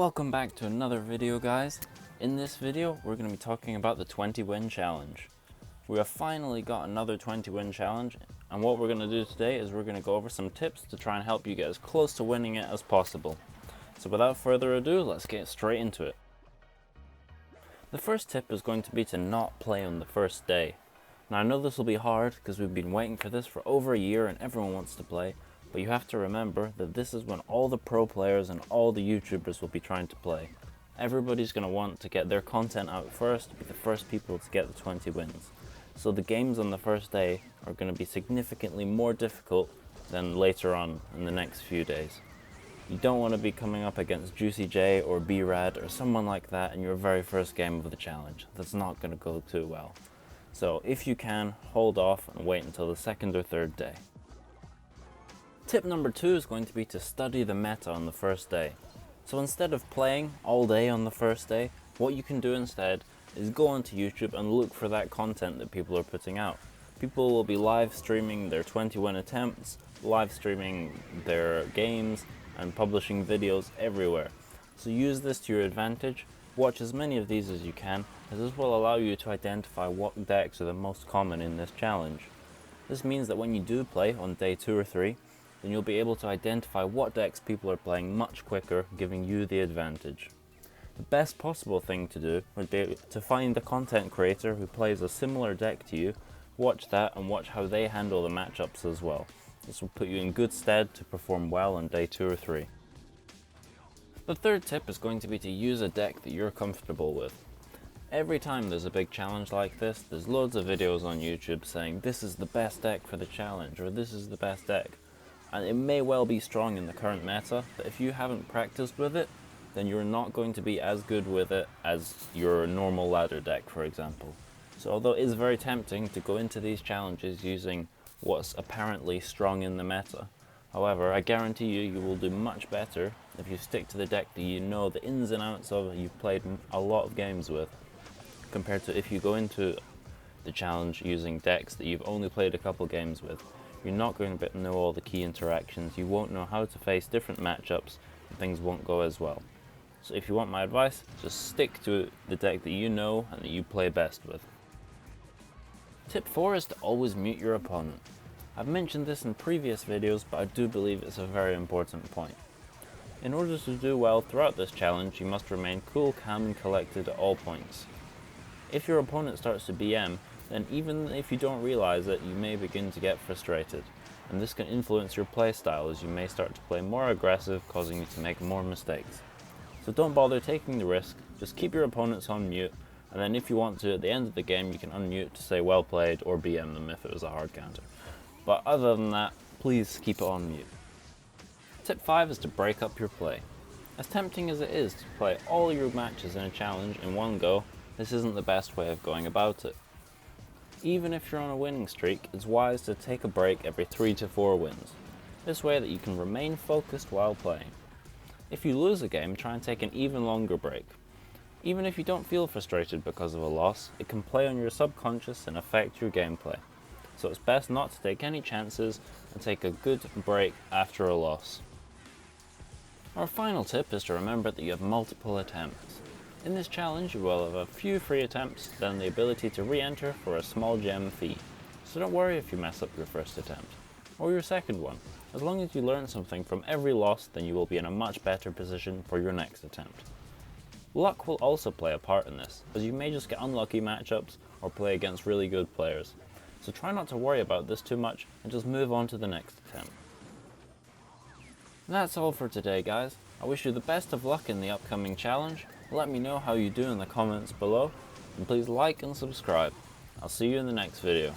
Welcome back to another video, guys. In this video we're going to be talking about the 20 win challenge. We have finally got another 20 win challenge, and what we're going to do today is we're going to go over some tips to try and help you get as close to winning it as possible. So without further ado, let's get straight into it. The first tip is going to be to not play on the first day. Now I know this will be hard because we've been waiting for this for over a year and everyone wants to play. But you have to remember that this is when all the pro players and all the YouTubers will be trying to play. Everybody's going to want to get their content out first, be the first people to get the 20 wins. So the games on the first day are going to be significantly more difficult than later on in the next few days. You don't want to be coming up against Juicy J or B-Rad or someone like that in your very first game of the challenge. That's not going to go too well. So if you can, hold off and wait until the second or third day. Tip number 2 is going to be to study the meta on the first day. So instead of playing all day on the first day, what you can do instead is go onto YouTube and look for that content that people are putting out. People will be live streaming their 20 win attempts, live streaming their games, and publishing videos everywhere. So use this to your advantage, watch as many of these as you can, as this will allow you to identify what decks are the most common in this challenge. This means that when you do play on day 2 or 3, then you'll be able to identify what decks people are playing much quicker, giving you the advantage. The best possible thing to do would be to find a content creator who plays a similar deck to you, watch that and watch how they handle the matchups as well. This will put you in good stead to perform well on day 2 or 3. The third tip is going to be to use a deck that you're comfortable with. Every time there's a big challenge like this, there's loads of videos on YouTube saying this is the best deck for the challenge or this is the best deck. And it may well be strong in the current meta, but if you haven't practiced with it, then you're not going to be as good with it as your normal ladder deck, for example. So although it is very tempting to go into these challenges using what's apparently strong in the meta, however, I guarantee you will do much better if you stick to the deck that you know the ins and outs of, you've played a lot of games with, compared to if you go into the challenge using decks that you've only played a couple games with. You're not going to know all the key interactions, you won't know how to face different matchups, and things won't go as well. So if you want my advice, just stick to the deck that you know and that you play best with. Tip 4 is to always mute your opponent. I've mentioned this in previous videos, but I do believe it's a very important point. In order to do well throughout this challenge, you must remain cool, calm and collected at all points. If your opponent starts to BM, then even if you don't realize it, you may begin to get frustrated, and this can influence your playstyle as you may start to play more aggressive, causing you to make more mistakes. So don't bother taking the risk, just keep your opponents on mute, and then if you want to, at the end of the game, you can unmute to say well played or BM them if it was a hard counter. But other than that, please keep it on mute. Tip 5 is to break up your play. As tempting as it is to play all your matches in a challenge in one go, this isn't the best way of going about it. Even if you're on a winning streak, it's wise to take a break every 3 to 4 wins. This way that you can remain focused while playing. If you lose a game, try and take an even longer break. Even if you don't feel frustrated because of a loss, it can play on your subconscious and affect your gameplay. So it's best not to take any chances and take a good break after a loss. Our final tip is to remember that you have multiple attempts. In this challenge, you will have a few free attempts, then the ability to re-enter for a small gem fee. So don't worry if you mess up your first attempt, or your second one. As long as you learn something from every loss, then you will be in a much better position for your next attempt. Luck will also play a part in this, as you may just get unlucky matchups or play against really good players. So try not to worry about this too much and just move on to the next attempt. That's all for today, guys. I wish you the best of luck in the upcoming challenge. Let me know how you do in the comments below, and please like and subscribe. I'll see you in the next video.